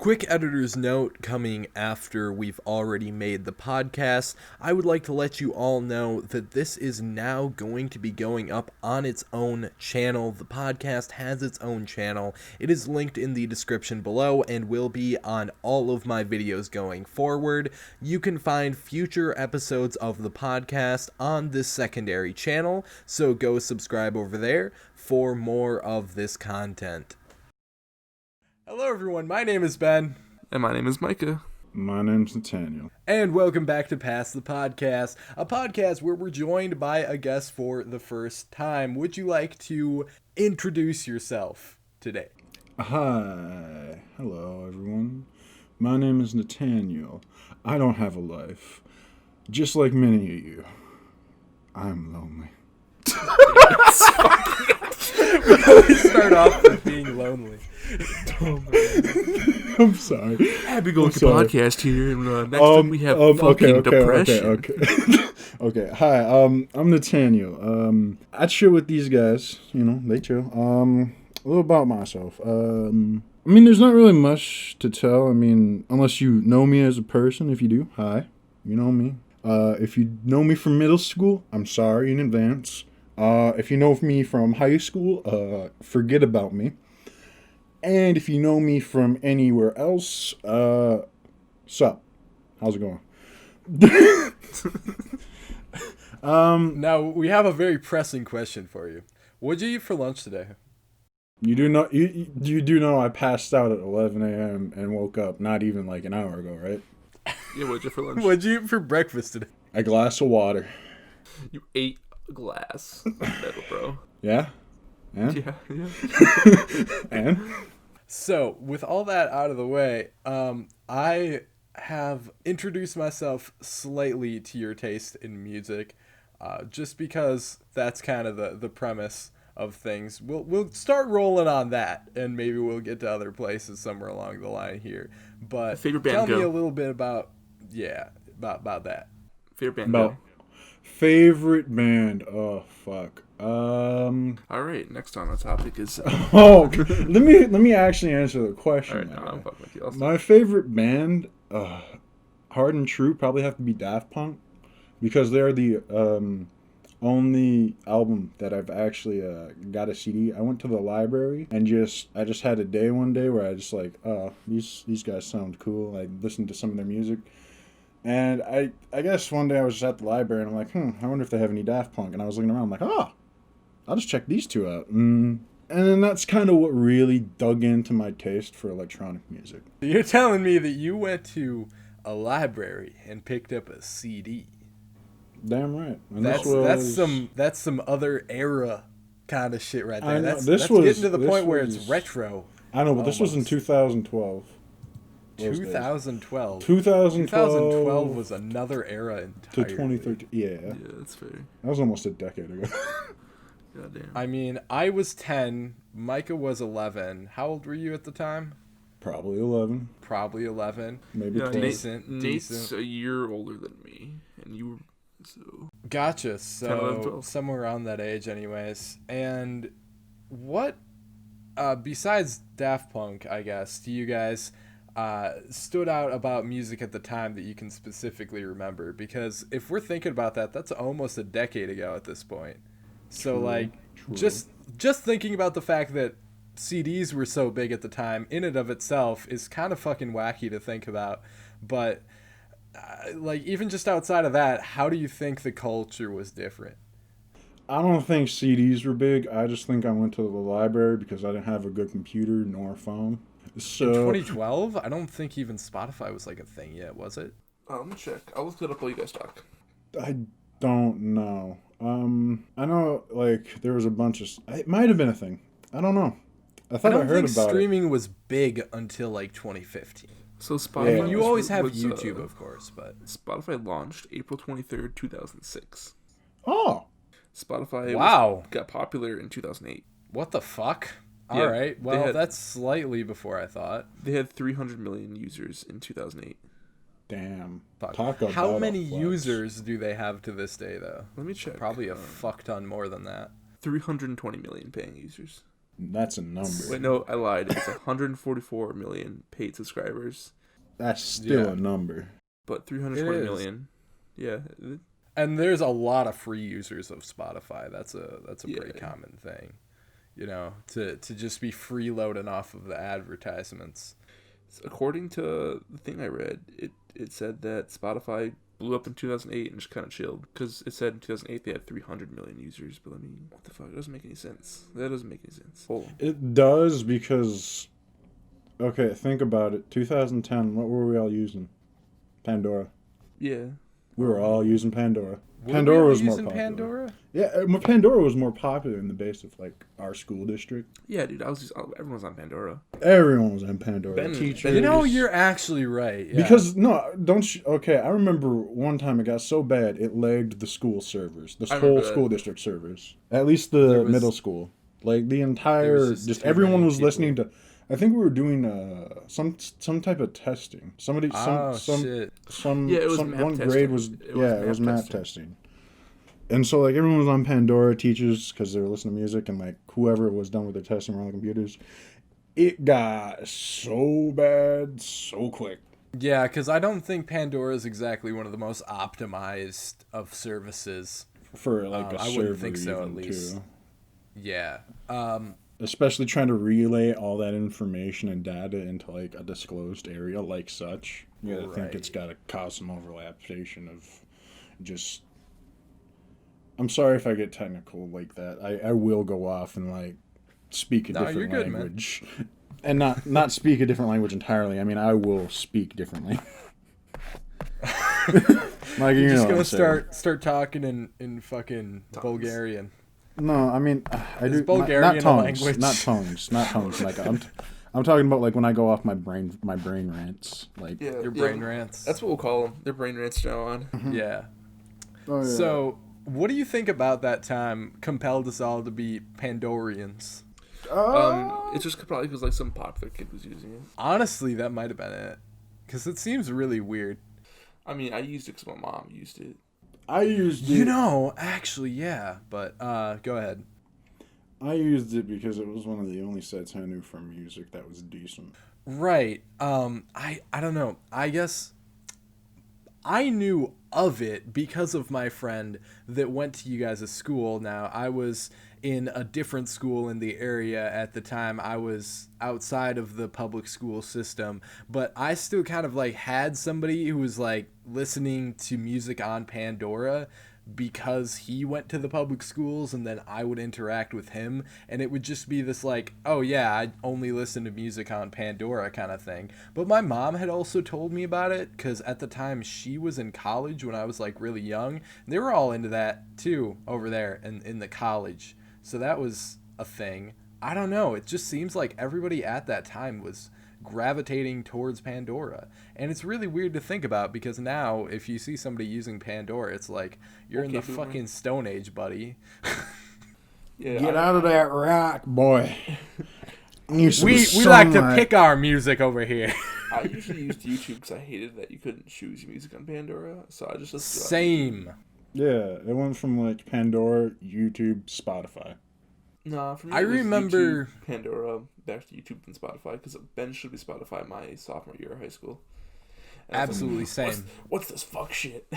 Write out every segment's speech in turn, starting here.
Quick editor's note coming after we've already made the podcast. I would like to let you all know that this is now going to be going up on its own channel. The podcast has its own channel. It is linked in the description below and will be on all of my videos going forward. You can find future episodes of the podcast on this secondary channel, so go subscribe over there for more of this content. Hello everyone, my name is Ben. And my name is Micah. My name's Nathaniel. And welcome back to Pass the Podcast, a podcast where we're joined by a guest for the first time. Would you like to introduce yourself today? Hi. Hello, everyone. My name is Nathaniel. I don't have a life. Just like many of you. I'm lonely. We always start off with being lonely. I'm sorry. Happy going to podcast here, and next week we have fucking depression. Okay. Hi, I'm Nathaniel. I chill with these guys. You know, they chill. A little about myself. There's not really much to tell. Unless you know me as a person. If you do, hi. You know me. If you know me from middle school, I'm sorry in advance. If you know me from high school, forget about me. And if you know me from anywhere else, sup? How's it going? Now, we have a very pressing question for you. What'd you eat for lunch today? You do know I passed out at 11 a.m. and woke up not even like an hour ago, right? Yeah, what'd you eat for lunch? What'd you eat for breakfast today? A glass of water. You ate a glass. Metal, bro. Yeah? And? Yeah. And? So, with all that out of the way, I have introduced myself slightly to your taste in music, just because that's kind of the premise of things. We'll start rolling on that, and maybe we'll get to other places somewhere along the line here. But favorite band, tell me go. a little bit about that. Favorite band, go. Favorite band? Oh, fuck. All right, next on the topic is... let me actually answer the question. All right, no, I'm fucking with you. My favorite band, hard and true, probably have to be Daft Punk, because they're the only album that I've actually got a CD. I went to the library and I just had a day one day where I just like, these guys sound cool. I listened to some of their music. And I guess one day I was just at the library and I'm like, I wonder if they have any Daft Punk. And I was looking around, I'm like, I'll just check these two out. And then that's kind of what really dug into my taste for electronic music. You're telling me that you went to a library and picked up a CD. Damn right. And that's some other era kind of shit right there. I know. That's getting to the point where it's retro. I know, but this was in 2012. 2012. 2012 was another era entirely. to 2013. Yeah, that's fair. That was almost a decade ago. Goddamn. I was 10. Micah was 11. How old were you at the time? Probably 11. Maybe Maybe 12. Nate's a year older than me, and you were so. Gotcha. So 12. somewhere around that age, anyways. And what, besides Daft Punk, I guess, do you guys stood out about music at the time that you can specifically remember? Because if we're thinking about that, that's almost a decade ago at this point. So True. just thinking about the fact that CDs were so big at the time in and of itself is kind of fucking wacky to think about. But even just outside of that, how do you think the culture was different? I don't think CDs were big. I just think I went to the library because I didn't have a good computer nor a phone. So, in 2012, I don't think even Spotify was like a thing yet, was it? Let me check. I'll look it up while you guys talk. I don't know. I know, there was a bunch of... It might have been a thing. I don't know. I thought I heard about it. Streaming was big until, 2015. So Spotify... I mean, you always have YouTube, of course, but... Spotify launched April 23rd, 2006. Oh! Spotify got popular in 2008. What the fuck? Yeah, all right. Well, that's slightly before I thought. They had 300 million users in 2008. Damn. How many users do they have to this day, though? Let me check. Probably a fuck ton more than that. 320 million paying users. That's a number. Wait, no, I lied. It's 144 million paid subscribers. That's still a number. But 320 million. Yeah. And there's a lot of free users of Spotify. That's a pretty common thing. To just be freeloading off of the advertisements. According to the thing I read, it said that Spotify blew up in 2008 and just kind of chilled. Because it said in 2008 they had 300 million users. But I mean, what the fuck? It doesn't make any sense. That doesn't make any sense. It does because... Okay, think about it. 2010, what were we all using? Pandora. Yeah. We were all using Pandora. Pandora was more popular. Pandora? Yeah, Pandora was more popular in the base of like our school district. Yeah, dude, everyone was on Pandora. Everyone was on Pandora. Teachers. You're actually right. Yeah. Because okay, I remember one time it got so bad it lagged the school servers, the whole school district servers. At least the middle school. Like the entire everyone was listening to. I think we were doing some type of testing. Somebody shit. It was one grade was it was math testing. And so like everyone was on Pandora, teachers, because they were listening to music, and like whoever was done with their testing were on the computers. It got so bad so quick. Yeah, because I don't think Pandora is exactly one of the most optimized of services. For like a server, I wouldn't think so, at least. Too. Yeah. Especially trying to relay all that information and data into like a disclosed area like such. Yeah, I think it's got to cause some overlapation of just... I'm sorry if I get technical like that. I will go off and like speak a different language. Man. And not speak a different language entirely. I mean, I will speak differently. Like, you're just going to start talking in fucking Bulgarian. No, I mean, I do Bulgarian not tongues. Like I'm talking about like when I go off my brain rants. Like your brain rants. That's what we'll call them. They're brain rants now on. Mm-hmm. Yeah. Oh, yeah. So, what do you think about that time compelled us all to be Pandorians? It's just probably because like some popular kid was using it. Honestly, that might have been it, because it seems really weird. I mean, I used it because my mom used it. I used it. Actually, yeah. But go ahead. I used it because it was one of the only sets I knew for music that was decent. Right. I don't know. I guess I knew of it because of my friend that went to you guys' school. Now, I was in a different school in the area at the time. I was outside of the public school system, but I still kind of like had somebody who was like listening to music on Pandora because he went to the public schools, and then I would interact with him, and it would just be this like, oh yeah, I only listen to music on Pandora kind of thing. But my mom had also told me about it, because at the time she was in college when I was like really young. They were all into that too over there in the college, so that was a thing. I don't know, it just seems like everybody at that time was gravitating towards Pandora, and it's really weird to think about, because now if you see somebody using Pandora, it's like you're in the fucking Stone Age, buddy. Get out of that rock, boy. We like to pick our music over here. I usually used YouTube because I hated that you couldn't choose your music on Pandora, so I just listened to Same. Yeah, it went from like Pandora, YouTube, Spotify. Nah, for me, I remember YouTube, Pandora, back to YouTube and Spotify, because Ben should be Spotify my sophomore year of high school. And absolutely like, same. What's this fuck shit?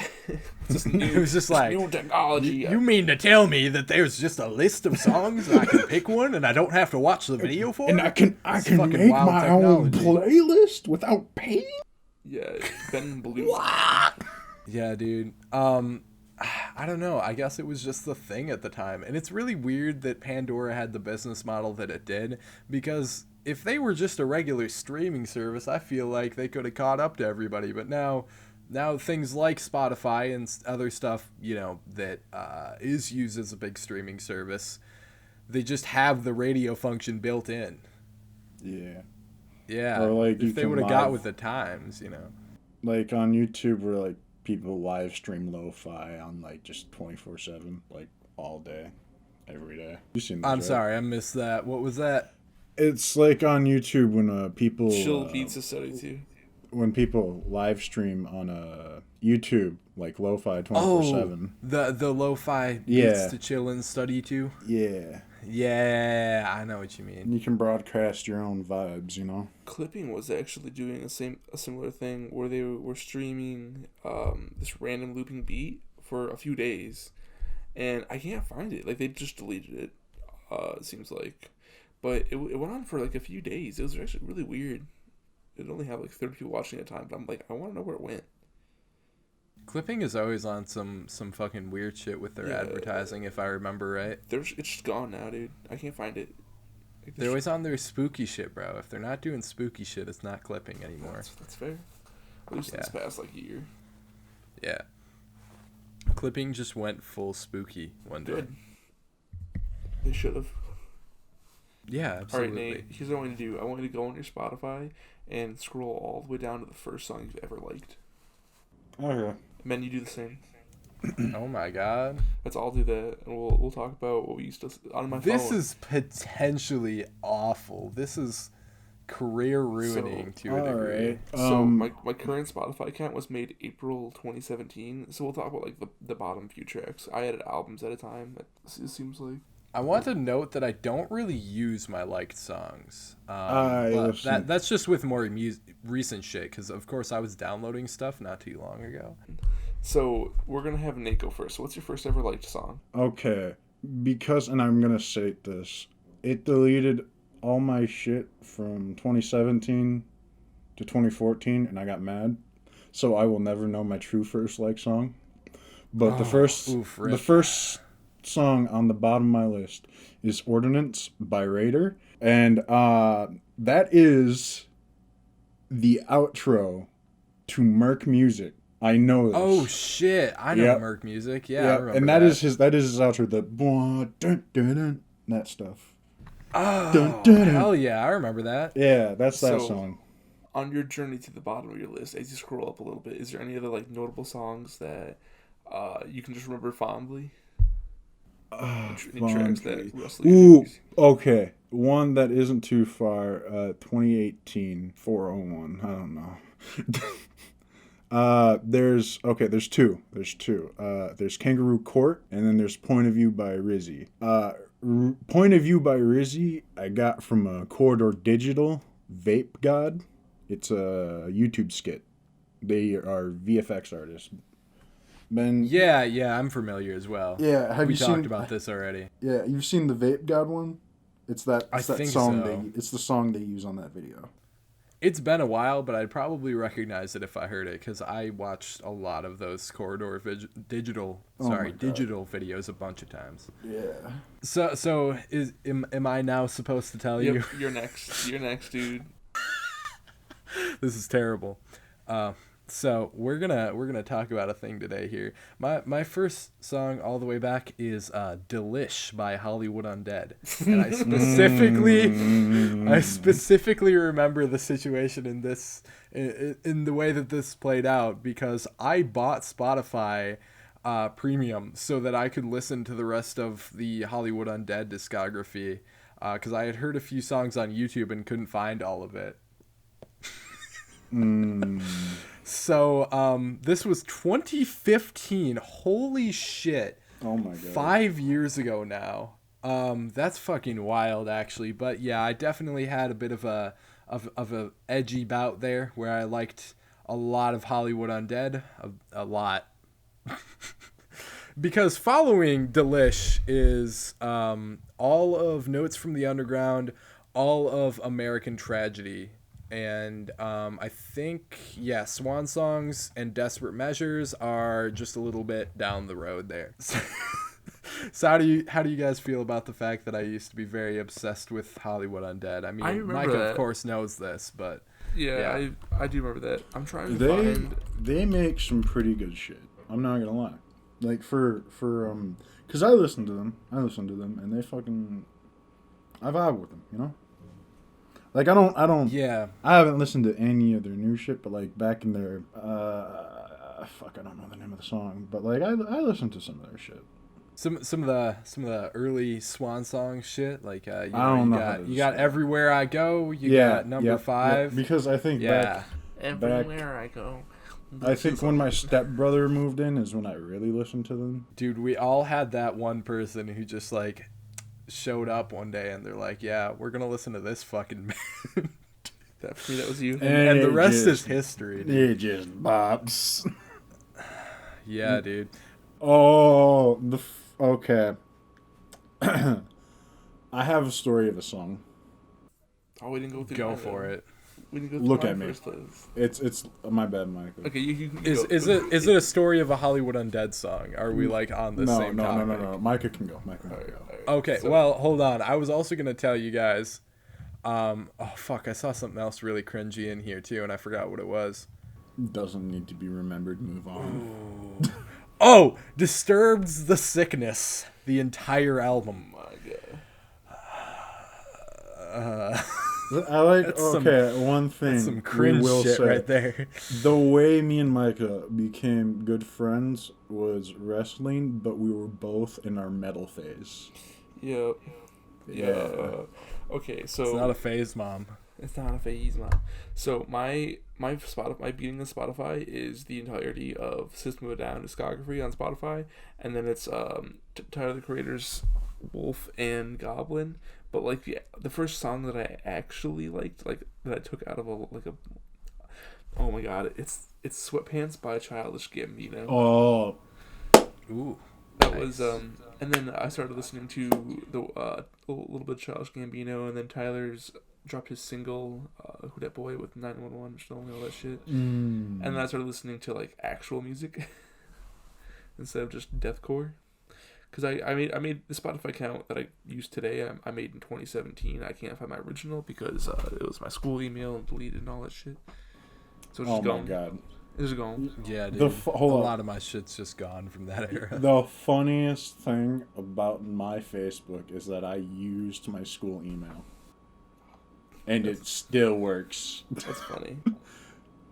This new, it was just like new technology. You mean to tell me that there's just a list of songs and I can pick one and I don't have to watch the video for it? And I can make my own playlist without paying? Yeah, Ben Blue. Yeah, dude. I don't know. I guess it was just the thing at the time. And it's really weird that Pandora had the business model that it did, because if they were just a regular streaming service, I feel like they could have caught up to everybody. But now things like Spotify and other stuff, that is used as a big streaming service, they just have the radio function built in. Yeah. Yeah. Or like if they would have got with the times, Like on YouTube, where like people live stream lo-fi on like just 24/7, like all day, every day. You seen that? I'm sorry, I missed that. What was that? It's like on YouTube when people Chill Beats Society too. When people live stream on YouTube, like lo-fi 24/7. The lo-fi beats to chill and study to. Yeah. Yeah, I know what you mean. You can broadcast your own vibes, you know? Clipping was actually doing a similar thing where they were streaming this random looping beat for a few days, and I can't find it. Like, they just deleted it. It seems like, but it went on for like a few days. It was actually really weird. It only had like 30 people watching at a time, but I'm like, I want to know where it went. Clipping is always on some fucking weird shit with their advertising, if I remember right. It's just gone now, dude. I can't find it. Like, They're always on their spooky shit, bro. If they're not doing spooky shit, it's not Clipping anymore. That's fair. At least this past like year. Yeah. Clipping just went full spooky one day. Good. They should have. Yeah, absolutely. Alright, Nate, here's what I want you to do. I want you to go on your Spotify and scroll all the way down to the first song you've ever liked. Okay. And then you do the same. Oh my god. I'll do that, and we'll talk about what we used to on my phone. This is potentially awful. This is career ruining to a degree. Right. So my current Spotify account was made April 2017. So we'll talk about like the bottom few tracks. I added albums at a time. It seems like. I want to note that I don't really use my liked songs. That's just with more recent shit, because of course I was downloading stuff not too long ago. So we're gonna have Nate go first. So what's your first ever liked song? Okay. Because, and I'm going to state this, it deleted all my shit from 2017 to 2014, and I got mad. So I will never know my true first like song. But the first song on the bottom of my list is Ordinance by Raider, and that is the outro to Merc Music. I know this. Oh shit, I know Merc Music. Yeah, I remember and that is his outro, the dun, dun, dun, that stuff. Oh, dun, dun, dun. Hell yeah, I remember that. Yeah, that's that song. On your journey to the bottom of your list, as you scroll up a little bit, is there any other like notable songs that you can just remember fondly? Tracks that Ooh, okay. One that isn't too far. 2018 401. I don't know. There's two. There's Kangaroo Court, and then there's Point of View by Rizzy. Point of View by Rizzy I got from Corridor Digital, Vape God. It's a YouTube skit. They are VFX artists. Yeah, I'm familiar as well. Yeah, we talked about this already. Yeah, you've seen the Vape God one? It's that song so. It's the song they use on that video. It's been a while, but I'd probably recognize it if I heard it, because I watched a lot of those Corridor digital videos a bunch of times. Yeah. So am I now supposed to tell you? You're next. You're next, dude. This is terrible. So we're gonna talk about a thing today here. My first song all the way back is "Delish" by Hollywood Undead, and I specifically remember the situation in this in the way that this played out, because I bought Spotify Premium so that I could listen to the rest of the Hollywood Undead discography, because I had heard a few songs on YouTube and couldn't find all of it. So, this was 2015. Holy shit. Oh my god. 5 years ago now. That's fucking wild, actually. But yeah, I definitely had a bit of a edgy bout there, where I liked a lot of Hollywood Undead. A lot. Because following Delish is all of Notes from the Underground, all of American Tragedy, and I think Swan Songs and Desperate Measures are just a little bit down the road there. So how do you guys feel about the fact that I used to be very obsessed with Hollywood Undead? I mean, Micah of course knows this, but yeah. I do remember that. I'm trying to find. They make some pretty good shit. I'm not gonna lie. Like for because I listen to them, and they fucking, I vibe with them, you know. Like I don't. Yeah. I haven't listened to any of their new shit, but like back in their I don't know the name of the song, but like I listened to some of their shit. Some of the early Swan Song shit, like you got Everywhere I Go, you got Number 5. Because I think Everywhere I Go. I think when my stepbrother moved in is when I really listened to them. Dude, we all had that one person who just like showed up one day and they're like, "Yeah, we're gonna listen to this fucking band." That for me, that was you. And the rest is history, dude. It just bops. Yeah, dude. Oh, okay. I have a story of a song. Oh, we didn't go through. Go for it. We didn't go through. Look mine at me. first, please. It's my bad, Michael. Okay, you Is it a story of a Hollywood Undead song? Are we like on the same topic? No. Micah can go. Micah can go. Okay, well, hold on. I was also gonna tell you guys. Oh fuck! I saw something else really cringy in here too, and I forgot what it was. Doesn't need to be remembered. Move on. Oh, Disturbed's "The Sickness," the entire album. Oh my god. I like. That's one thing. That's some cringe we will shit say, right there. The way me and Micah became good friends was wrestling, but we were both in our metal phase. Yep. Yeah. Okay, so It's not a phase, Mom. It's not a phase, man. So my beating of Spotify is the entirety of System of a Down discography on Spotify, and then it's Tyler the Creator's Wolf and Goblin. But like the first song that I actually liked, like that I took out of a oh my god, it's Sweatpants by Childish Gambino. Oh. Ooh. That nice. was and then I started listening to the a little bit of Childish Gambino, and then Tyler's dropped his single Who Dat Boy with 911 and all that shit. And then I started listening to like actual music instead of just deathcore. Because I made the Spotify account that I used today. I made in 2017. I can't find my original because it was my school email and deleted and all that shit. So it's just gone. My god. It's gone. Yeah, dude. A hold on. lot of my shit's just gone from that era. The funniest thing about my Facebook is that I used my school email. And it still works. That's funny.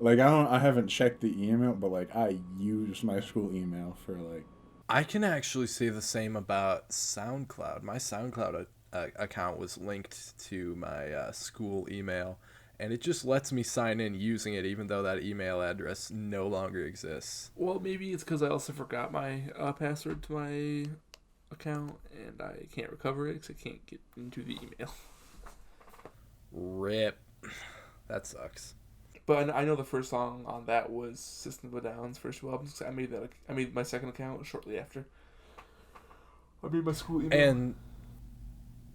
Like I haven't checked the email, but like I used my school email for like. I can actually say the same about SoundCloud. My SoundCloud account was linked to my school email, and it just lets me sign in using it, even though that email address no longer exists. Well, maybe it's because I also forgot my password to my account, and I can't recover it because I can't get into the email. RIP. That sucks. But I know the first song on that was System of a Down's first two albums. I made my second account shortly after. I made my school email.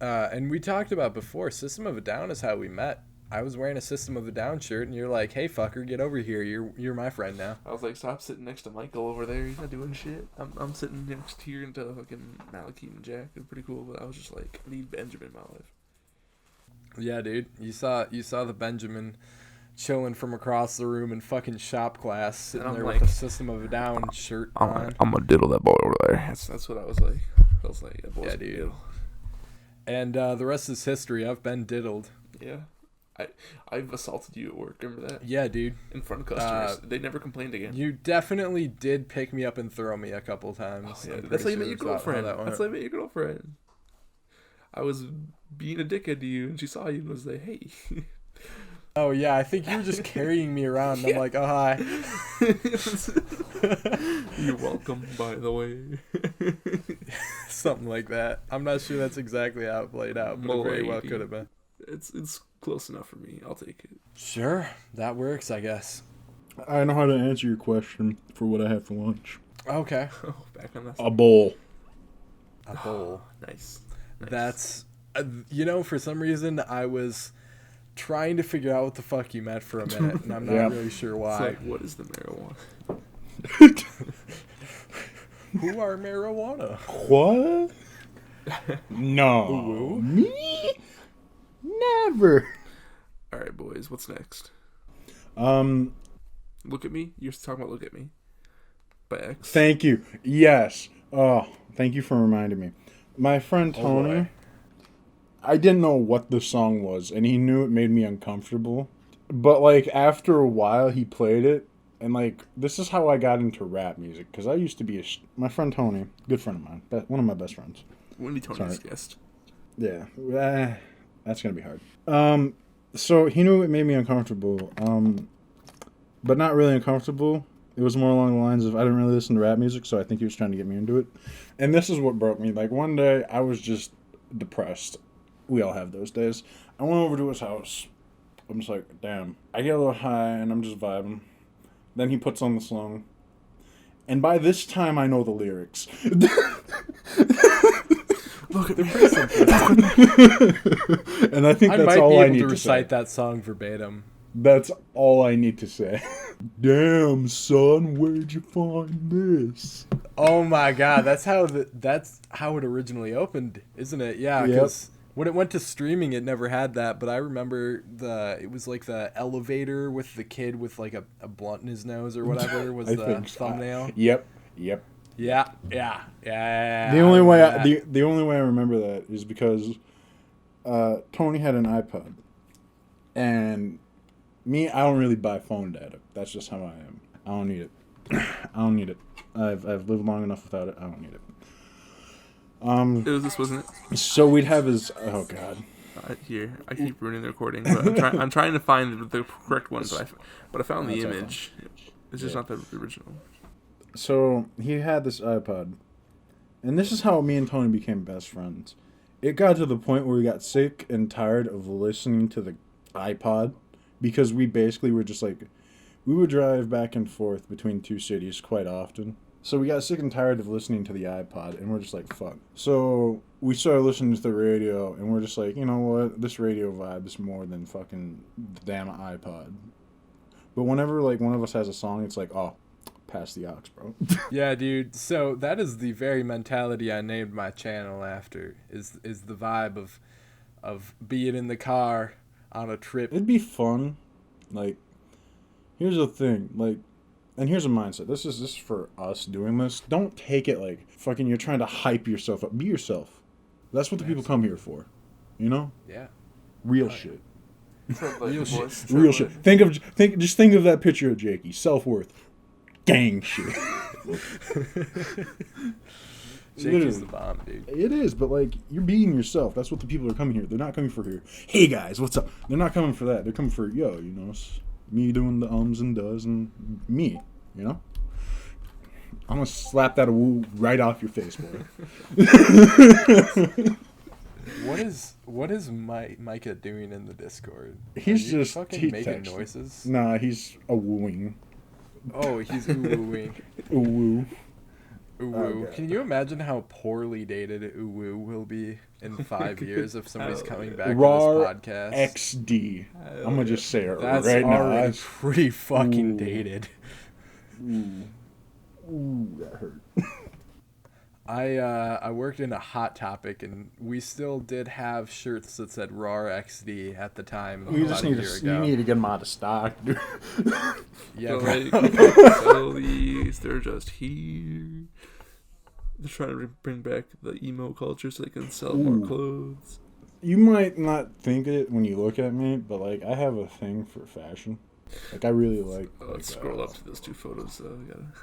And we talked about before, System of a Down is how we met. I was wearing a System of a Down shirt, and you're like, "Hey, fucker, get over here. You're my friend now." I was like, "Stop sitting next to Michael over there. He's not doing shit." I'm sitting next to you to fucking Malachite and Jack. It's pretty cool, but I was just like, I need Benjamin in my life. Yeah, dude. You saw the Benjamin chilling from across the room in fucking shop class, sitting there like, with a System of a Down shirt on. I'm gonna diddle that boy over there. That's what I was like. I was like, that boy's Yeah, dude. diddle. And the rest is history. I've been diddled. Yeah. I've assaulted you at work. Remember that? Yeah, dude. In front of customers. They never complained again. You definitely did pick me up and throw me a couple times. Oh, yeah. That's how you met your girlfriend. That's how you met your girlfriend. I was being a dickhead to you, and she saw you and was like, "Hey." Oh, yeah, I think you were just carrying me around, and I'm like, "Oh, hi." You're welcome, by the way. Something like that. I'm not sure that's exactly how it played out, but it very well could have been. It's close enough for me. I'll take it. Sure, that works, I guess. I know how to answer your question for what I had for lunch. Okay. Oh, back on that. A bowl. A bowl. Nice. That's, for some reason, I was trying to figure out what the fuck you meant for a minute, and I'm not really sure why. It's like, what is the marijuana? Who are marijuana? What? No. Ooh. Me? Never. All right, boys. What's next? Look at Me? You're talking about Look at Me by X. Thank you. Yes. Oh, thank you for reminding me. My friend Tony, I didn't know what the song was, and he knew it made me uncomfortable. But, like, after a while, he played it, and, like, this is how I got into rap music, because I used to be my friend Tony, good friend of mine, one of my best friends. When did Tony's guest? Yeah. That's going to be hard. So he knew it made me uncomfortable, but not really uncomfortable. It was more along the lines of I didn't really listen to rap music, so I think he was trying to get me into it. And this is what broke me. Like, one day, I was just depressed. We all have those days. I went over to his house. I'm just like, damn. I get a little high and I'm just vibing. Then he puts on the song. And by this time, I know the lyrics. Look at They're me. pretty simple. And I think I that's might all be I able need to to recite say. that song verbatim. That's all I need to say. Damn, son, where'd you find this? Oh my god, that's how it originally opened, isn't it? Yeah, Yep. because when it went to streaming, it never had that. But I remember it was like the elevator with the kid with like a blunt in his nose or whatever was I the think so. thumbnail. Yep. Yeah. The only way the only way I remember that is because Tony had an iPod, and me, I don't really buy phone data. That's just how I am. I don't need it. I don't need it. I've lived long enough without it. I don't need it. It was this, wasn't it? So we'd have his. Oh God. Here, I keep ruining the recording, but I'm trying to find the correct one, but I found the That's image. It's just not the original. So he had this iPod, and this is how me and Tony became best friends. It got to the point where we got sick and tired of listening to the iPod, because we basically were just like, we would drive back and forth between two cities quite often. So we got sick and tired of listening to the iPod, and we're just like, fuck. So we started listening to the radio, and we're just like, you know what? This radio vibe is more than fucking the damn iPod. But whenever, like, one of us has a song, it's like, oh, pass the aux, bro. Yeah, dude. So that is the very mentality I named my channel after. Is the vibe of being in the car on a trip. It'd be fun. Like, here's the thing. Like, and here's a mindset. This is for us doing this. Don't take it like fucking you're trying to hype yourself up. Be yourself. That's what the people come here for. You know? Yeah. Real shit. Real shit. Real shit. Just think of that picture of Jakey. Self-worth. Gang shit. Jakey's the bomb, dude. It is, but like, you're being yourself. That's what the people are coming here. They're not coming for here. Hey guys, what's up? They're not coming for that. They're coming for, yo, you know, me doing the ums and does and me, you know? I'm gonna slap that woo right off your face, boy. What is Micah doing in the Discord? He's Are you just fucking he making texting. noises. Nah, he's a wooing. Oh, he's ooh-wooing. Woo. Ooh-woo. God. Can you imagine how poorly dated ooh-woo will be in 5 years if somebody's coming back to RAR this podcast? XD. I'm gonna just say it That's right now. already pretty fucking Ooh. dated. Ooh, that hurt. I worked in a Hot Topic, and we still did have shirts that said RAR XD at the time. You just about need a year to. ago. You need to get them out of stock, dude. Yeah, So, bro. like, we can't sell these. They're just here. They're trying to bring back the emo culture so they can sell more clothes. You might not think it when you look at me, but like, I have a thing for fashion. Like, I really like. Let's scroll up to those two photos.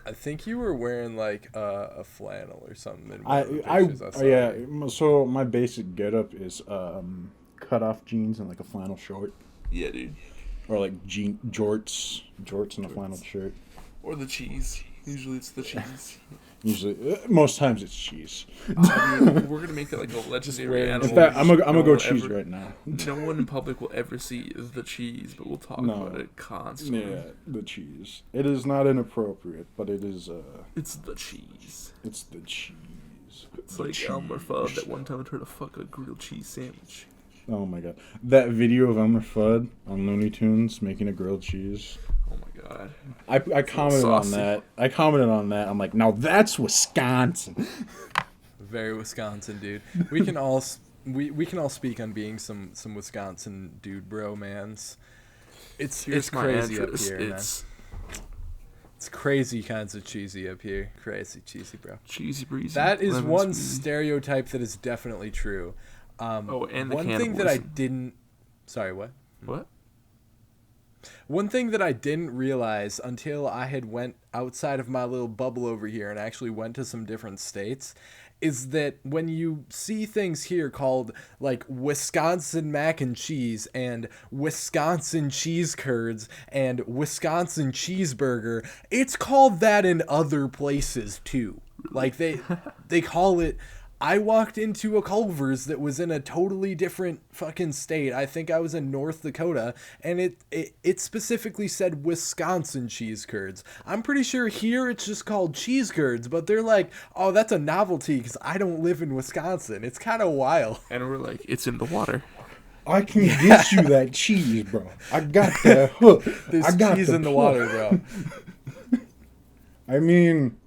I think you were wearing like a flannel or something. In one I of the pictures saw. yeah. So my basic getup is cut off jeans and like a flannel short, Yeah, dude. or like jorts and a flannel shirt. Or the cheese. Usually it's the cheese. Usually, most times it's cheese. Dude, we're gonna make it like a legendary In animal. In fact, I'm gonna No go one cheese ever- right now. No one in public will ever see the cheese, but we'll talk No. about it constantly. Yeah, the cheese. It is not inappropriate, but it is. It's the cheese. It's the cheese. It's like Elmer Fudd that one time tried to fuck a grilled cheese sandwich. Oh my god, that video of Elmer Fudd on Looney Tunes making a grilled cheese. Oh my god. I commented on saucy. that. I'm like, now that's Wisconsin. Very Wisconsin, dude. We can all we can all speak on being some Wisconsin dude bro mans. It's My crazy address. up here, man. It's crazy kinds of cheesy up here. Crazy cheesy, bro. Cheesy breezy. That is lemon one squeezy. stereotype that is definitely true. And the one thing that I cannibalism. didn't. Sorry, what? What? One thing that I didn't realize until I had went outside of my little bubble over here and actually went to some different states is that when you see things here called like Wisconsin mac and cheese and Wisconsin cheese curds and Wisconsin cheeseburger, it's called that in other places too. Like they call it I walked into a Culver's that was in a totally different fucking state. I think I was in North Dakota, and it specifically said Wisconsin cheese curds. I'm pretty sure here it's just called cheese curds, but they're like, oh, that's a novelty because I don't live in Wisconsin. It's kind of wild. And we're like, it's in the water. I can get you that cheese, bro. I got that hook. There's I got cheese in the water, bro. I mean,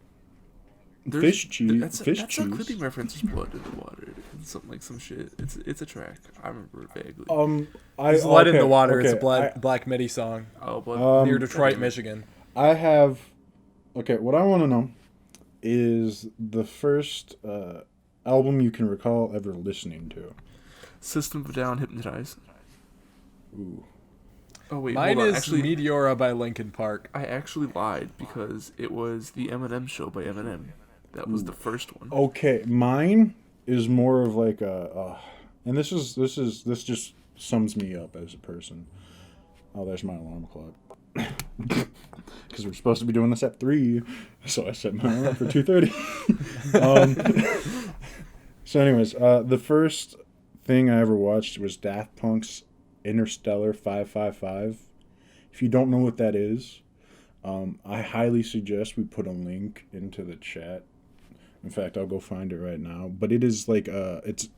There's- fish cheese. That's cheese. how Clipping references blood in the water. Something like some shit. It's a track. I remember it vaguely. There's blood in the water. It's a okay, Black Midi song Oh, blood. near Detroit, Michigan. I have. Okay, what I want to know is the first album you can recall ever listening to. System of a Down, Hypnotize. Ooh. Oh wait, Mine hold on. is Actually, Meteora by Linkin Park. I actually lied because it was the Eminem Show by Eminem. That was the first one. Okay, mine is more of like and this just sums me up as a person. Oh, there's my alarm clock. Because we're supposed to be doing this at 3, so I set my alarm for 2:30. So, anyways, the first thing I ever watched was Daft Punk's Interstellar 555. If you don't know what that is, I highly suggest we put a link into the chat. In fact, I'll go find it right now. But it is like it's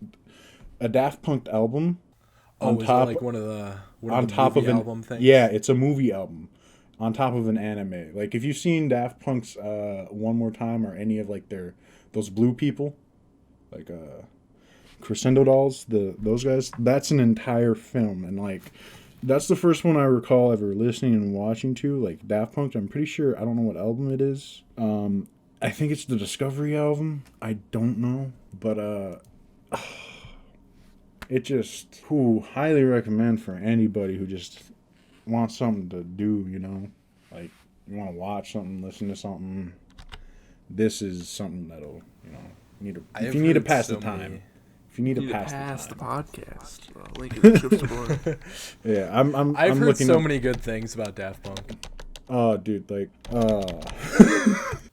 a Daft Punk album. Oh, is it like one of the movie album things? Yeah, it's a movie album on top of an anime. Like if you've seen Daft Punk's One More Time or any of like those blue people, like Crescendo Dolls, those guys, that's an entire film, and like that's the first one I recall ever listening and watching to, like Daft Punk. I'm pretty sure, I don't know what album it is. I think it's the Discovery album. I don't know, but it just highly recommend for anybody who just wants something to do, you know, like you want to watch something, listen to something. This is something that'll, you know, if you need to pass the time. If you need to pass the the time. podcast. Link in the description below. Yeah, I've heard so many good things about Daft Punk. Oh, dude, like,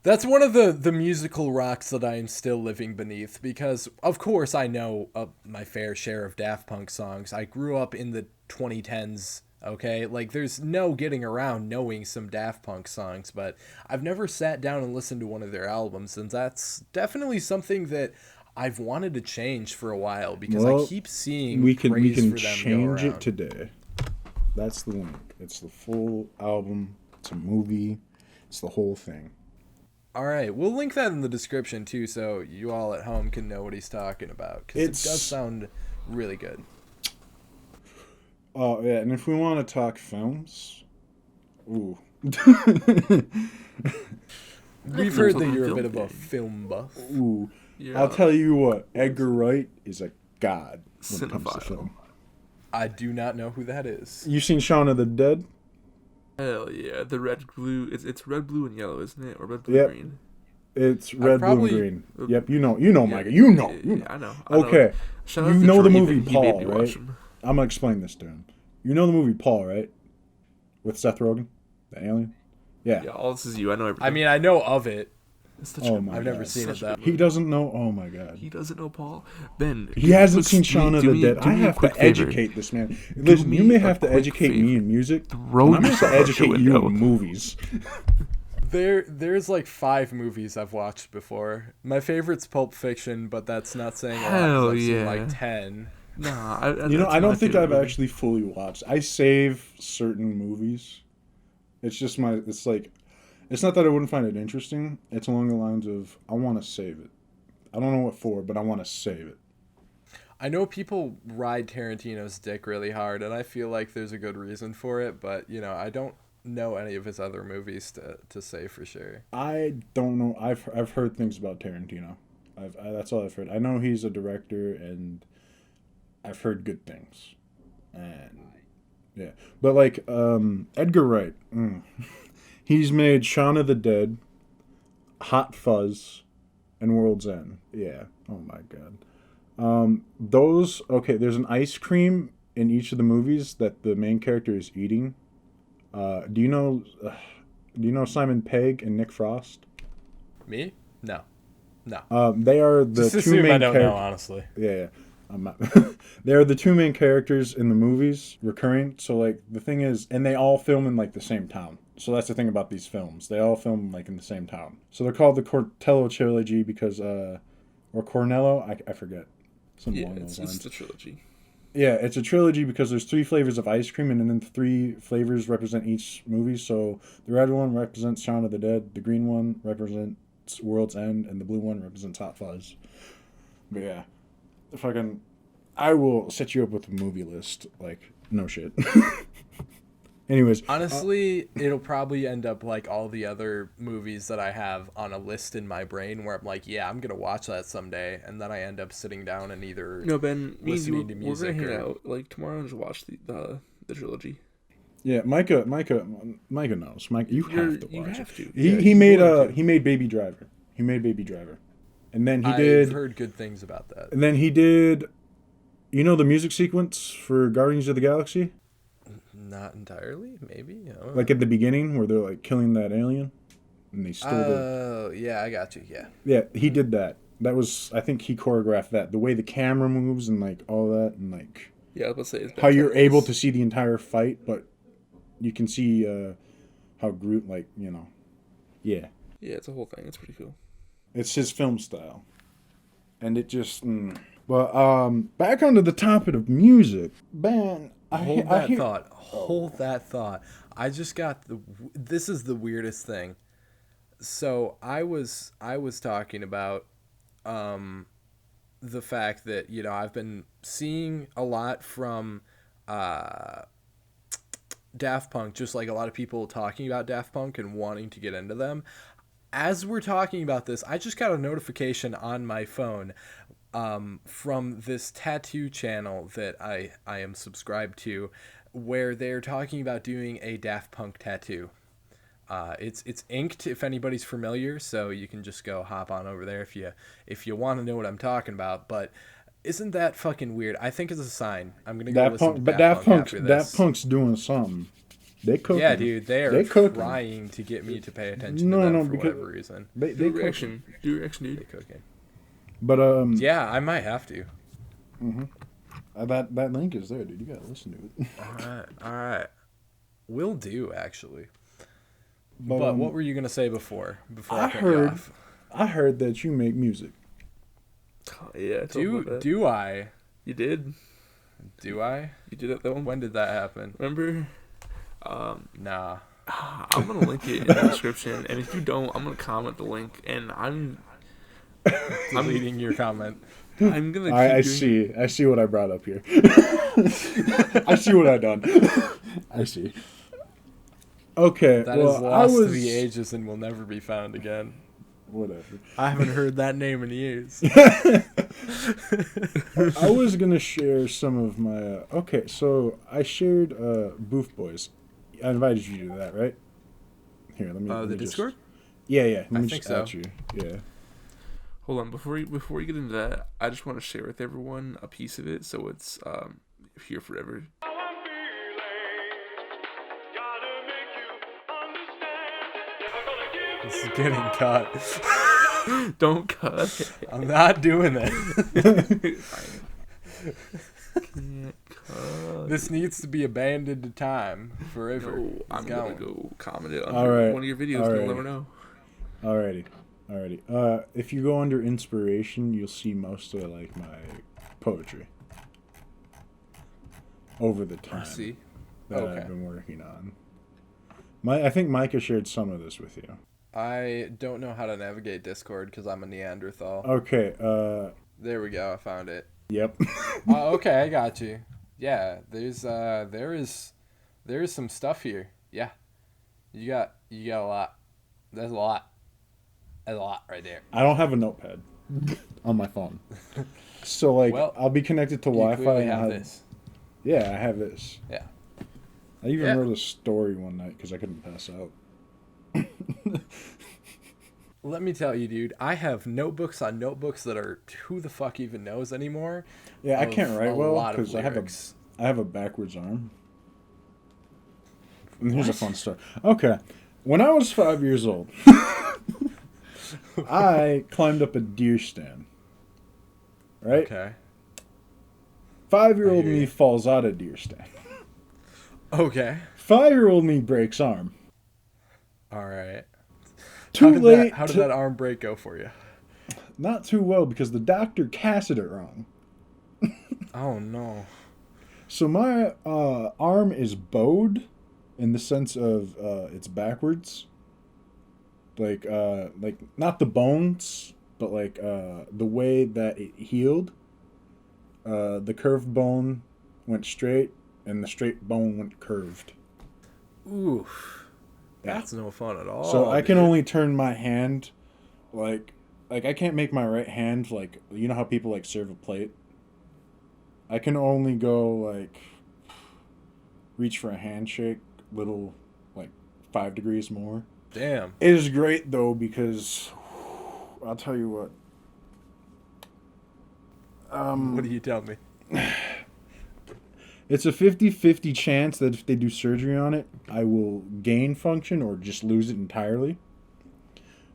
That's one of the musical rocks that I am still living beneath because, of course, I know my fair share of Daft Punk songs. I grew up in the 2010s, okay? Like, there's no getting around knowing some Daft Punk songs, but I've never sat down and listened to one of their albums, and that's definitely something that I've wanted to change for a while because I keep seeing we can praise for them change go it around. today. That's the link. It's the full album. It's a movie. It's the whole thing. All right, we'll link that in the description too, so you all at home can know what he's talking about because it does sound really good. Oh yeah, and if we want to talk films, ooh. We've heard that you're a bit of a film buff. Ooh. Yeah. I'll tell you what, Edgar Wright is a god when it comes to Cinephile. film. I do not know who that is. You seen Shaun of the Dead? Hell yeah, the red, blue. It's red, blue, and yellow, isn't it? Or red, blue, Yep. green. It's red, probably- blue, and green. Yep, you know, Micah. You know. I know. Okay, Shout out you to know the Dre, movie he made Paul, me right? watch him. I'm gonna explain this to him. You know the movie Paul, right? With Seth Rogen, the alien. Yeah. Yeah, all this is you. I know everything. I mean, I know of it. It's such Oh a- my I've never God. seen it Such a though. good He movie. doesn't know. Oh my God. He doesn't know Paul. Ben. He hasn't seen do Shaun of do the me- Dead. do I me a have to quick favor. educate this man. Listen, you me may a have to quick educate me favor. in music. Throw and I'm going to yourself out your educate you window. in movies. There's like 5 movies I've watched before. My favorite's Pulp Fiction, but that's not saying a lot 'cause Hell I've seen yeah. like 10. Nah, You know, that's I don't my think favorite I've movie. actually fully watched. I save certain movies. It's just it's like, it's not that I wouldn't find it interesting. It's along the lines of, I want to save it. I don't know what for, but I want to save it. I know people ride Tarantino's dick really hard, and I feel like there's a good reason for it, but, you know, I don't know any of his other movies to say for sure. I don't know. I've heard things about Tarantino. That's all I've heard. I know he's a director, and I've heard good things. And yeah, but like Edgar Wright, he's made Shaun of the Dead, Hot Fuzz, and World's End. Yeah. Oh my God. There's an ice cream in each of the movies that the main character is eating. Do you know Simon Pegg and Nick Frost? Me? No. No. They are the Just two assume I main don't know, characters. honestly. Yeah. I'm not. They are the two main characters in the movies, recurring. So like the thing is, and they all film in like the same town. So that's the thing about these films. They all film like in the same town. So they're called the Cortello trilogy because, or Cornello, I forget. Something along those lines. It's the trilogy. Yeah, it's a trilogy because there's 3 flavors of ice cream, and then 3 flavors represent each movie. So the red one represents Shaun of the Dead, the green one represents World's End, and the blue one represents Hot Fuzz. But yeah, I will set you up with a movie list. Like, no shit. Anyways. Honestly, it'll probably end up like all the other movies that I have on a list in my brain where I'm like, yeah, I'm going to watch that someday. And then I end up sitting down and either No, Ben, listening to music we're going to or... hang out like tomorrow and just watch the trilogy. Yeah, Micah knows. Micah, you have to watch You have to. it. He made Baby Driver. He made Baby Driver. And then I've heard good things about that. And then he did, you know, the music sequence for Guardians of the Galaxy? Not entirely, maybe. I don't know. Like at the beginning where they're like killing that alien and they stole Oh, yeah, I got you. Yeah. Yeah, he did that. That was, I think he choreographed that. The way the camera moves and like all that, and like Yeah, I was about to say it's how you're able to see the entire fight, but you can see how Groot, like, you know. Yeah. Yeah, it's a whole thing. It's pretty cool. It's his film style. And it just Well, back onto the topic of music. Man, Hold that thought. I just got this is the weirdest thing. So I was talking about the fact that, you know, I've been seeing a lot from Daft Punk, just like a lot of people talking about Daft Punk and wanting to get into them. As we're talking about this, I just got a notification on my phone from this tattoo channel that I am subscribed to, where they're talking about doing a Daft Punk tattoo. It's inked, if anybody's familiar, so you can just go hop on over there if you want to know what I'm talking about. But isn't that fucking weird? I think it's a sign. I'm gonna go listen to Daft Punk after this. Daft Punk's doing something. They cooking. Yeah, dude, they're trying to get me to pay attention to them for whatever reason. They do reaction, dude. They cooking. But yeah, I might have to. Mhm. That link is there, dude. You gotta listen to it. All right. Will do, actually. But what were you gonna say before I cut you off? I heard that you make music. Oh, yeah. Do I? You did. Do I? You did it that one. When did that happen? Remember? Nah. I'm gonna link it in the description, and if you don't, I'm gonna comment the link, and I'm deleting your comment. I'm gonna. I see what I brought up here. I see what I done. I see. Okay. That is lost to the ages and will never be found again. Whatever. I haven't heard that name in years. I was gonna share some of my. Okay, so I shared Boof Boys. I invited you to that, right? Here, let me. The Discord? Yeah. Let me think just so. add you. Yeah. Hold on, before you get into that, I just want to share with everyone a piece of it, so it's here forever. This is getting cut. Don't cut. I'm not doing that. Can't cut. This needs to be abandoned to time forever. No, I'm gonna go comment it on one of your videos. You'll never know. Alrighty. If you go under inspiration, you'll see most of like my poetry over the time that I've been working on. I think Micah shared some of this with you. I don't know how to navigate Discord because I'm a Neanderthal. Okay. There we go. I found it. Yep. Okay, I got you. Yeah, there is some stuff here. Yeah, you got a lot. There's a lot. There's a lot right there. I don't have a notepad on my phone, so like I'll be connected to Wi-Fi. And have this. Yeah, I have this. Yeah. I even wrote a story one night because I couldn't pass out. Let me tell you, dude, I have notebooks on notebooks that are who the fuck even knows anymore. Yeah, I can't write well because I have a backwards arm. And here's a fun story. Okay, when I was 5 years old. I climbed up a deer stand. Right? Okay. 5-year-old I hear me you. falls out of deer stand. Okay. 5-year-old me breaks arm. All right. Too late. How did that arm break go for you? Not too well because the doctor casted it wrong. Oh no. So my arm is bowed in the sense of it's backwards. Like not the bones, but like the way that it healed. The curved bone went straight, and the straight bone went curved. Oof. Yeah. That's no fun at all. So I can dude. only turn my hand, like I can't make my right hand like you know how people like serve a plate. I can only go like reach for a handshake, little like 5 degrees more. Damn. It is great though because I'll tell you what. What do you tell me? It's a 50-50 chance that if they do surgery on it, I will gain function or just lose it entirely.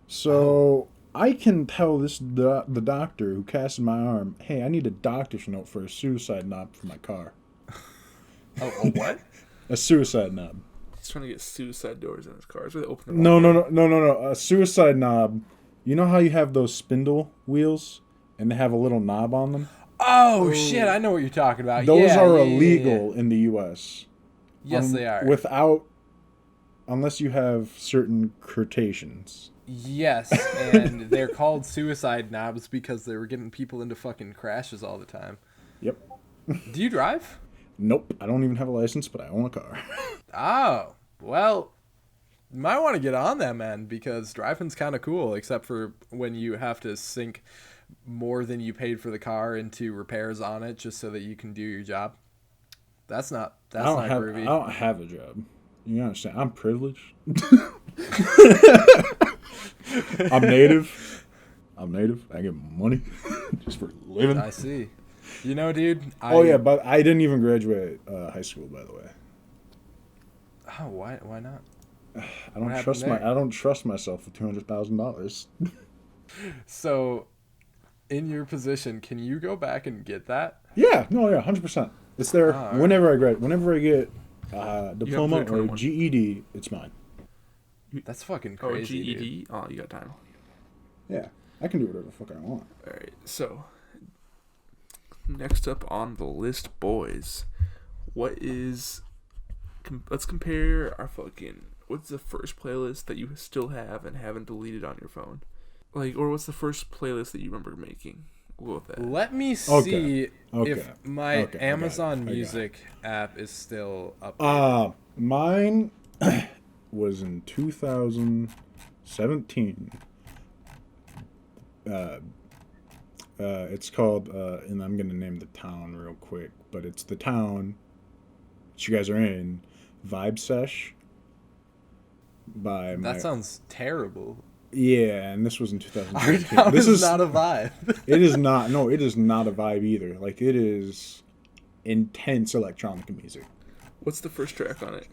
So I can tell the doctor who casted my arm, hey, I need a doctor's note for a suicide knob for my car. Oh, a what? A suicide knob. He's trying to get suicide doors in his car. It's where they open the No, wrong no, way. no, no, no, no. A suicide knob. You know how you have those spindle wheels and they have a little knob on them? Oh shit! I know what you're talking about. Those Yeah, are yeah, illegal yeah. in the U.S. Yes, they are. Unless you have certain quotations. Yes, and they're called suicide knobs because they were getting people into fucking crashes all the time. Yep. Do you drive? Nope. I don't even have a license, but I own a car. Oh, well, you might want to get on that, man, because driving's kind of cool, except for when you have to sink more than you paid for the car into repairs on it just so that you can do your job. That's not groovy. I don't have a job. You understand? I'm privileged. I'm native. I get money just for living. I see. You know, dude. But I didn't even graduate high school, by the way. Oh, why not? I don't trust myself with $200,000. So, in your position, can you go back and get that? Yeah, 100%. It's there Ah, whenever I graduate. Whenever I get diploma or 21. GED, it's mine. That's fucking Oh, crazy. GED? Oh, you got time. Yeah, I can do whatever the fuck I want. Alright, so next up on the list, boys. Let's compare our fucking. What's the first playlist that you still have and haven't deleted on your phone? Or what's the first playlist that you remember making? We'll go with that. Let me see Okay. if my Okay, I got Amazon it. I got it. Music app is still up. Mine was in 2017. It's called, and I'm gonna name the town real quick, but it's the town that you guys are in, Vibe Sesh. That sounds terrible. Yeah, and this was in Our 2017. town This is not a vibe. It is not. No, it is not a vibe either. Like it is intense electronic music. What's the first track on it?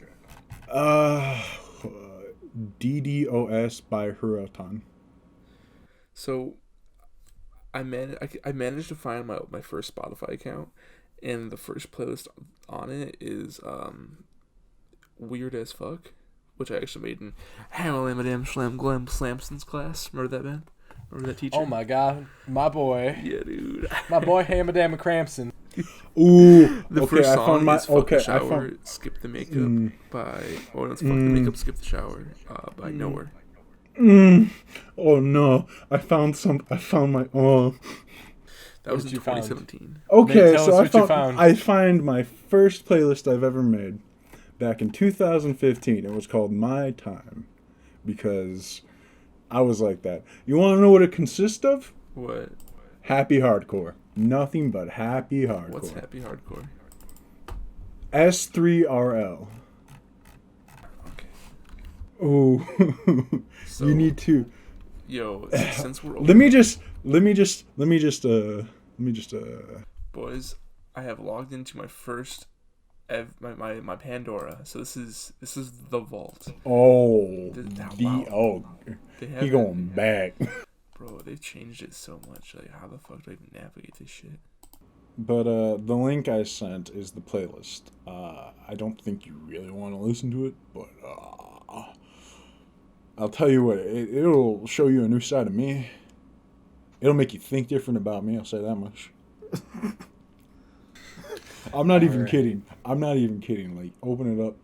DDoS by Hurotan. So, I managed to find my first Spotify account, and the first playlist on it is Weird as Fuck, which I actually made in Hammerlam Madame Schlam Glam Slamson's class. Remember that band? Remember that teacher? Oh my god, my boy, Yeah, dude. my boy Hamadam Crampson. Ooh, The okay, first I song found my is Fuck the I Shower, found. Skip the Makeup by... Oh, no, it's Fuck the Makeup, Skip the Shower by Nowhere. Oh no, I found my. Oh. That was What in you found? 2017. Okay, Tell so us I what you found. found. I find my first playlist I've ever made back in 2015. It was called My Time because I was like that. You want to know what it consists of? What? Happy hardcore. Nothing but happy hardcore. What's Happy Hardcore? S3RL. Okay. Ooh. So, You need to. Yo, since we're Let me just. boys, I have logged into my first my Pandora. So this is the vault. Oh, Wow. oh, They he have going back. Bro, they've changed it so much. Like, how the fuck do I even navigate this shit? But the link I sent is the playlist. I don't think you really want to listen to it, but I'll tell you what, it'll show you a new side of me. It'll make you think different about me, I'll say that much. I'm not even kidding. I'm not even kidding. Like, open it up.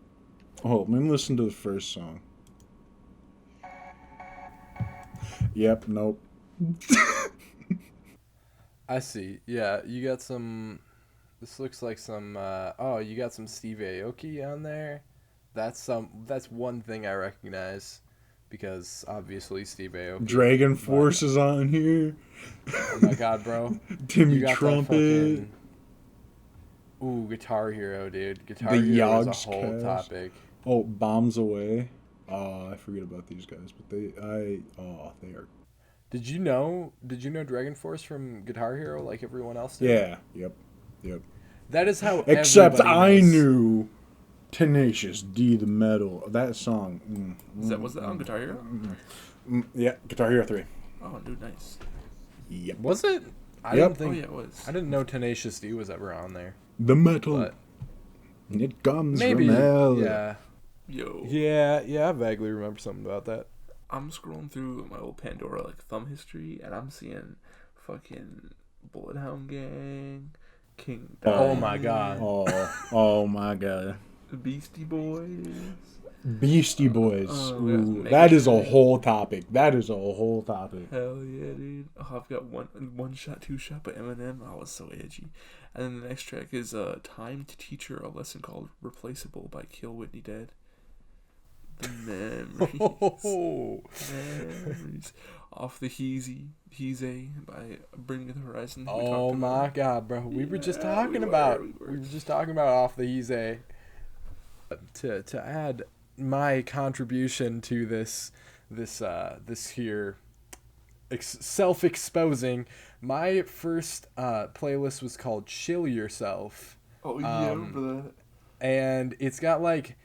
Oh, let me listen to the first song. Yep, nope. I see. Yeah, you got some. This looks like some. You got some Steve Aoki on there. That's one thing I recognize, because obviously Steve Aoki. Dragon Force is on here. Oh my god, bro! Timmy You got Trumpet. Ooh, Guitar Hero, dude. Guitar The Hero is a Yogs whole cast. topic. Oh, Bombs Away. I forget about these guys, but they are. Did you know Dragon Force from Guitar Hero like everyone else did? Yeah. Yep. That is how Except everybody I knows. knew Tenacious D the Metal. That song. Was that on Guitar Hero? Yeah, Guitar Hero 3. Oh, dude, nice. Yep. Was it? I Yep. didn't think. Oh, yeah, it was. I didn't know Tenacious D was ever on there. The metal. But It comes maybe. from hell. Yeah. Yo. Yeah. I vaguely remember something about that. I'm scrolling through my old Pandora like thumb history, and I'm seeing fucking Bloodhound Gang, King. Oh my god. Oh my god. Beastie Boys. Beastie Boys. we got Ooh, that is a Megadeth. whole topic. That is a whole topic. Hell yeah, dude. Oh, I've got one shot, two shot by Eminem. Oh, it's so edgy. And then the next track is Time to Teach Her a Lesson Called Replaceable by Kill Whitney Dead. The memories. Off the Heezy by Bring Me the Horizon. Oh my god, bro. We were just talking about Off the Easy. To add my contribution to this here self-exposing, my first playlist was called Chill Yourself. Oh yeah, I remember that. And it's got like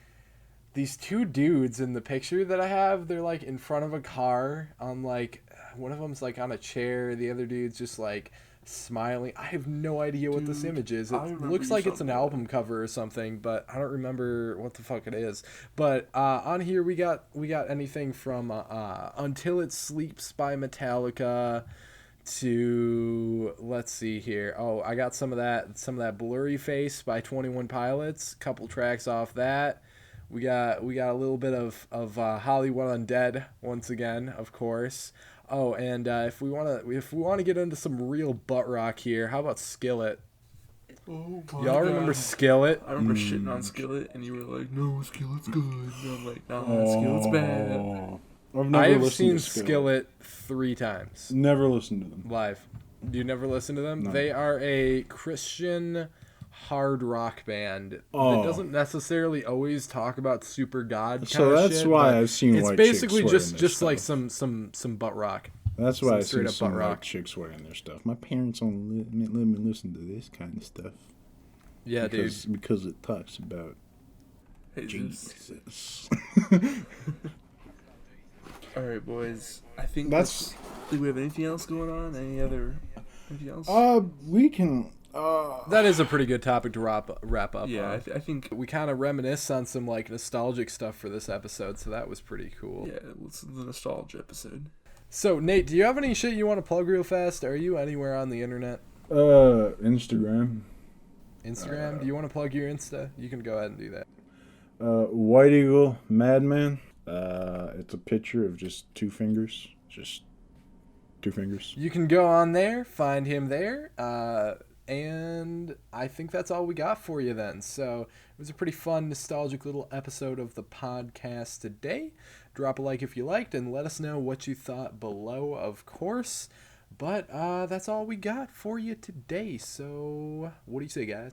these two dudes in the picture that I have. They're like in front of a car on like, one of them's like on a chair, the other dude's just like smiling. I have no idea what this image is. It looks like it's an album cover or something, but I don't remember what the fuck it is. But on here we got anything from Until It Sleeps by Metallica to, let's see here. Oh, I got some of that Blurry Face by 21 Pilots. Couple tracks off that. We got a little bit of Hollywood Undead once again, of course. Oh, and if we want to get into some real butt rock here, how about Skillet? Oh my Y'all remember Skillet? I remember shitting on Skillet, and you were like, "No, Skillet's good." And I'm like, "Nah, Skillet's bad." I've seen Skillet 3 times. Never listened to them. Live. You never listen to them? No. They are a Christian hard rock band that doesn't necessarily always talk about super god kind of shit. So that's why I've seen it's white basically chicks just wearing like their stuff. some butt rock. That's why I've seen straight up some butt white rock. chicks wearing their stuff. My parents only let me listen to this kind of stuff. Yeah, because it talks about Jesus. Jesus. All right, boys. I think That's- Do we have anything else going on? Anything else? We can. That is a pretty good topic to wrap up Yeah, on. I think. We kind of reminisce on some like nostalgic stuff for this episode, so that was pretty cool. Yeah, it's the nostalgia episode. So Nate, do you have any shit you want to plug real fast? Are you anywhere on the internet? Instagram. Instagram? Do you want to plug your Insta? You can go ahead and do that. White Eagle Madman. It's a picture of just 2 fingers. Just 2 fingers. You can go on there, find him there, and I think that's all we got for you then. So it was a pretty fun, nostalgic little episode of the podcast today. Drop a like if you liked, and let us know what you thought below, of course. But that's all we got for you today. So what do you say, guys?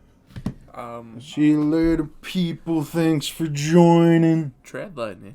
See you later, people. Thanks for joining. Tread lightning.